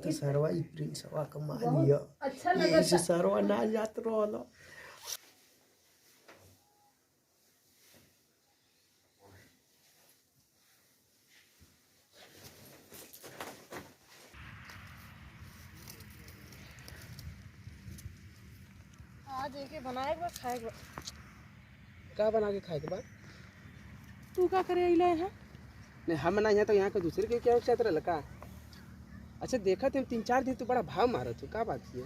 तो सरवा ई प्रिंसवा का मान लिया अच्छा ये लगा से सरवा ना जात रहलो। आज एके बनाए के बा खाए के बा। का बना के खाए के बाद? तू का करे अइले है? नहीं हम ना यहाँ तो यहाँ के दूसरे के क्या चाहत रहल का? अच्छा देखा तुम 3-4 दिन तो बड़ा भाव मारत हो, का बात है?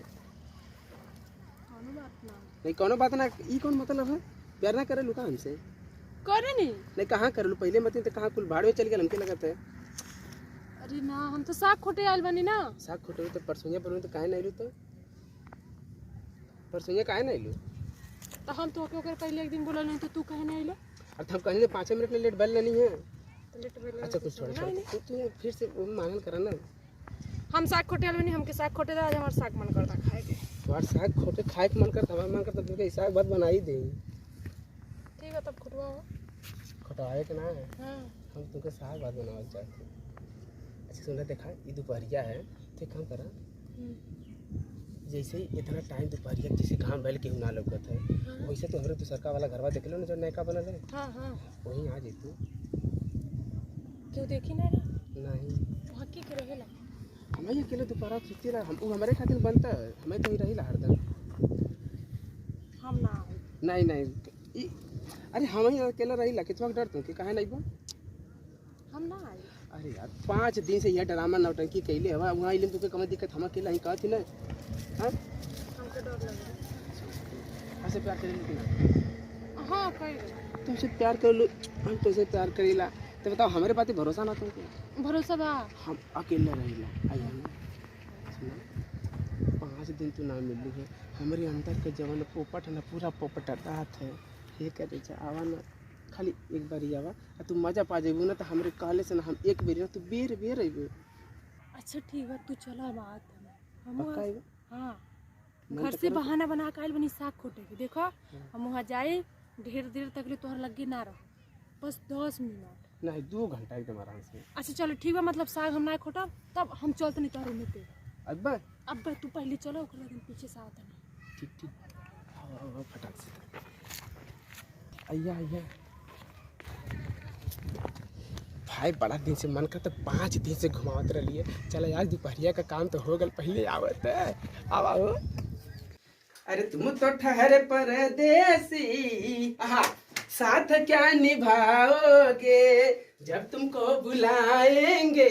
कोनो बात ना। नहीं कोनो बात ना, ई कौन मतलब है? प्यार ना करे लुका हमसे? करे नहीं। नहीं कहाँ कर लू पहले मत तो कहाँ कुल भाड़ में चल गया हमके लगता है। अरे ना हम तो साग खोटे आइल बनी ना। साग खोटे तो परसों पर तो काहे नहीं लू तो? परसों काहे नहीं लू? तो हम तो ओकर पहले एक दिन बोला नहीं तो तू कहे नहीं आइलो? और हम कहीं 5 मिनट में लेट बल नहीं है। तो लेट बेला। अच्छा कुछ छोड़ तू फिर से मांगल करा ना। हम साग खोटे आइल बनी, हमके साग खोटे दा आज हमार साग मन करता खाए के। तुम्हार साग खोटे खाए के मन करता, हमारा मन करता तुमके साग बात बना ही दे। ठीक है तब खोटवाओ। खोटवाए के ना है। हां हम तुमके साग बात बनावल चाहते। अच्छा सुन देखा ये दोपहरिया है तो काम करा जैसे ही इतना टाइम दोपहरिया जैसे घाम बैल के ना लौकत है वैसे तो हमरे तो सरकार वाला घरवा देख लो ना जो नयका बनल है। हां हां वहीं आ जेतू। क्यों देखी ना रे? नहीं वहां की के रहेला? हमें ये अकेले दोपहर सुती रहा हम वो हमारे खातिर बनता है, हमें तो ही रही हरदम। हम ना आए। नहीं नहीं अरे हम ही अकेला रही कितना डर तू कि कहे नहीं बा? हम ना आए। अरे यार 5 दिन से यह ड्रामा नौटंकी कैले हवा वहाँ इले तुके कम दिक्कत हम अकेला ही कहती ना। हाँ हमके डर लग रहा ऐसे प्यार करे लेकिन हां कई तुमसे प्यार कर लो हम तुमसे प्यार करेला तो बताओ हमारे बात भरोसा ना तुमको? भरोसा बा। हम अकेले रहेला आइए ना सुनो 5 दिन तू ना मिली है हमारे अंदर के जवान पोपट है ना पूरा पोपट रात है ये करे जा आवा ना खाली एक बार ही आवा तू मजा पा जेबू ना तो हमरे कहले से ना हम एक बेर ना तू बेर बेर अइबे। अच्छा ठीक है तू चला बात हम पक्का अइबे? हाँ घर से बहाना बना के आइल बनी साग खोटे के। देखो हम वहाँ जाए ढेर देर तक ले तोहर लगे ना रहो बस 10 मिनट नहीं 2 घंटा एकदम आराम से। अच्छा चलो ठीक है मतलब साग हम ना खोटा तब हम चलते नहीं तोहर में पे। अब्बा अब तू पहले चलो ओकरा दिन पीछे से आवत नहीं। ठीक ठीक आओ फटाक से आइया आइया भाई बड़ा दिन से मन करता 5 दिन से घुमावत रहिए चल यार दोपहरिया का काम तो हो गल पहले आवत है अब आओ। अरे तुम तो ठहरे परदेसी आहा साथ क्या निभाओगे जब तुमको बुलाएंगे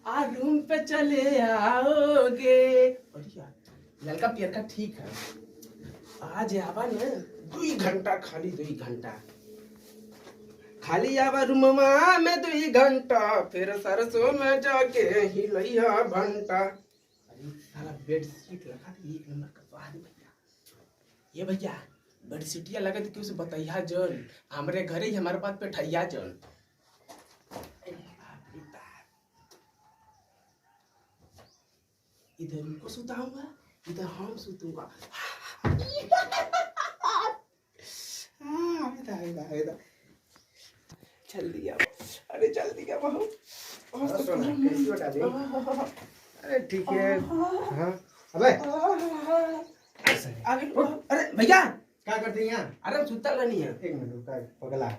आ रूम पे चले आओगे। और यार लड़का पियर का ठीक है आज आवा ना 2 घंटा खाली 2 घंटा खाली आवा रूमवा में 2 घंटा फिर सरसों में जाके हिलैया घंटा। अरे साला बेड शीट लगा दे 1 नंबर का स्वाद भैया। ये भैया बेड शीटिया लगा दे उसे बताइया जल हमारे घरे ही हमारे बात पे ठैया जल। इधर उनको सुताऊंगा इधर हम सुतूंगा। जल्दी आओ अरे जल्दी आओ अरे ठीक है हाँ अबे अरे भैया क्या करते हैं यहाँ? अरे सुता नहीं है 1 मिनट रुक पगला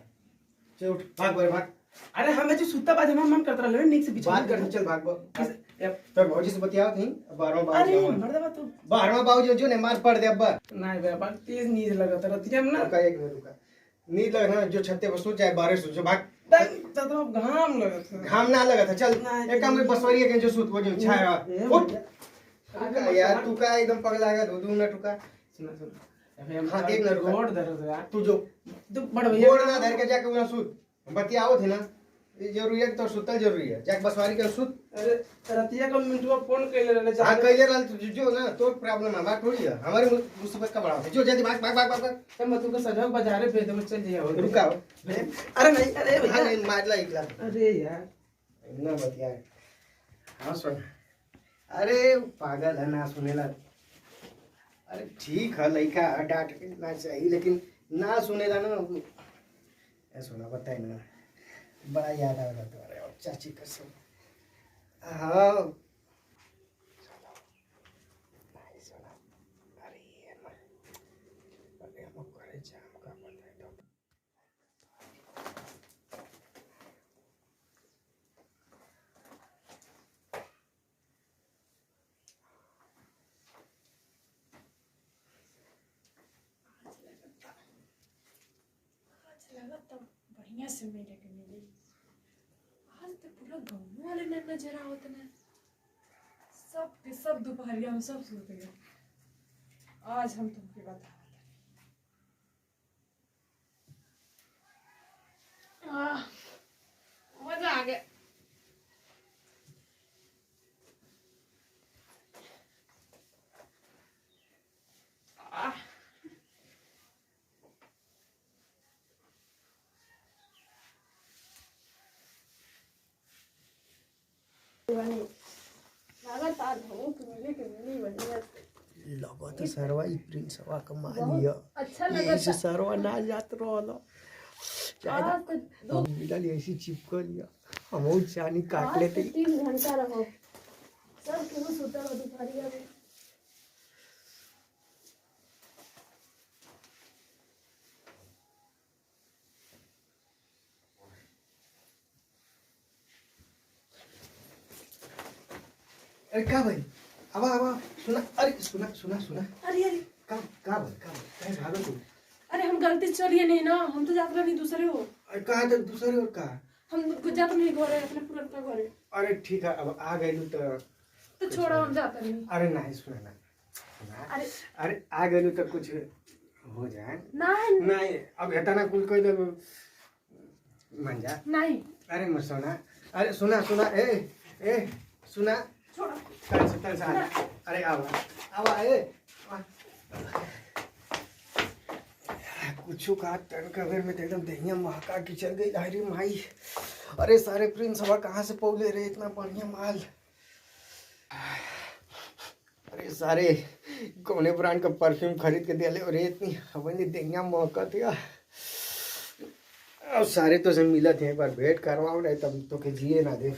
चल उठ भाग भाई भाग। अरे हमें जो सुता बाद हमारा मन करता रहा नीक से बिछा बात कर चल भाग भाग अब तो भौजी से बतियाओ कहीं 12वां बाबू अरे मर्दवा तो 12वां बाबू जो ने मार पड़ दे अब्बा नहीं बे बात तेज नींद लगता रहती है ना। रुका 1 मिनट रुका नींद लगा ना जो छत्ते पर सो चाहे 12 सो भाग तो घाम लगता घाम ना लगा था चल एक काम कर बसवरिया के जो सूत वो जो छाया उठ रुका यार तू का एकदम पगला गया 2 मिनट रुका सुना सुना हाँ 1 मिनट गोड़ दर्द है यार तू जो तो बड़ भैया गोड़ ना धर के जाके वहां सूत बतियाओ थे ना ये जरूरी है तो सुतल जरूरी है जाके बसवारी के सूत। अरे रतिया का मिंटवा फोन कैले रहले हां कैले रहल तू जो ना तो प्रॉब्लम है बात थोड़ी है हमारी मुसीबत का बड़ा है जो जल्दी भाग भाग भाग भाग तब मैं तुमको सजा बाजारे भेज दूं चल जाओ रुका अरे नहीं अरे भैया नहीं मार ला इकला अरे यार ना बतिया हां सुन अरे पागल है ना सुनेला अरे ठीक है लड़का डांट के ना चाहिए लेकिन ना सुनेला ना ऐसा सुना बताए ना बड़ा याद आ रहा तुम्हारे और चाची कसम हाँ चलो तब बढ़िया से मिले के मिली। आज तो पूरा गाँव वाले न नजर आवत ना, सब के सब दोपहरिया में सब सोते गए। आज हम तुमके बता मजा आ गया। लगातार धूप मिले के मिली बढ़िया से। लगत सरवा ई प्रिंसवा के मानिया अच्छा ऐसे लगा सरवा ना जात रहल आज तो दो मिलल ऐसी चिपकल या हम चानी काट लेते 3 घंटा रहो सब केहू सुतल दोपहरिया में। अरे का भाई अब सुना अरे सुना सुना सुना अरे अरे का भाई कहे भागो तू अरे हम गलती चलिए नहीं ना, हम तो जात नहीं दूसरे हो। अरे कहा तो दूसरे और का हम जात नहीं घरे अपने पुरनका घरे। अरे ठीक है अब आ गइलू तो छोड़ो हम जाते नहीं। अरे नहीं सुना ना सुना अरे अरे आ गइलू तो कुछ हो जाए नहीं नहीं अब इतना कुल कोई मन जा नहीं अरे मत सुना अरे सुना सुना ए सुना छोड़ो कल से अरे आवा ए कुछ का टन का बेर में तो एकदम दहिया महका की चल गई अरे माई। अरे सारे प्रिंस हवा कहाँ से पौले रहे इतना बढ़िया माल। अरे सारे कौने ब्रांड का परफ्यूम खरीद के दिले और इतनी हवा ने दहिया महका दिया। अब सारे तो से मिलत है एक बार भेंट करवाओ नहीं तब तो के जिए ना दे।